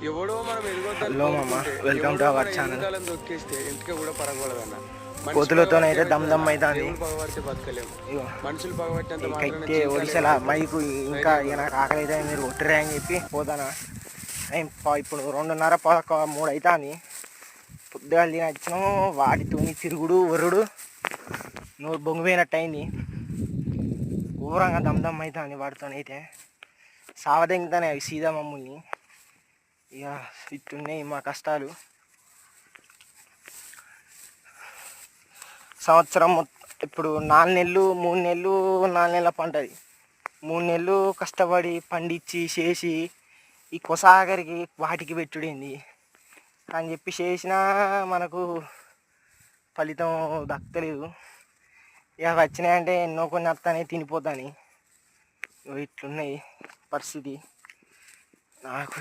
ఎవడో మనం హలో మామ, వెల్కమ్ టు అవర్ ఛానల్. దొక్కేస్తే ఇంటికి కూడా పరగకూడదన్న. కోతులతోనైతే దమ్ దమ్ అవుతుంది. పగబడితే బతకలేము, మనుషులు పగబట్టేంత కైతే ఒడిసెల మైకు ఇంకా నాకు ఆకలి అయితే మీరు ఒట్టిరే అని చెప్పి పోతానా. ఇప్పుడు 2:30 3 అవుతుంది. పొద్దుగా తినచ్చినాం, వాటితోని తిరుగుడు ఒర్రుడు నూరు బొంగిపోయినట్టు అయింది. ఘోరంగా దమ్ దమ్ అవుతుంది వాటితోనైతే. సావదెంగుతానే అవి సీదా మమ్మల్ని. ఇక ఇట్టున్నాయి మా కష్టాలు. సంవత్సరం ఇప్పుడు 4 నెలలు 3 నెలలు 4 నెలల పంటది. 3 నెలలు కష్టపడి పండించి చేసి ఈ కొసాగరికి వాటికి పెట్టుడేంది అని చెప్పి చేసినా మనకు ఫలితం దక్కలేదు. ఇక వచ్చినాయంటే ఎన్నో కొన్ని వస్తానే తినిపోతాని. ఇట్లున్నాయి పరిస్థితి. నాకు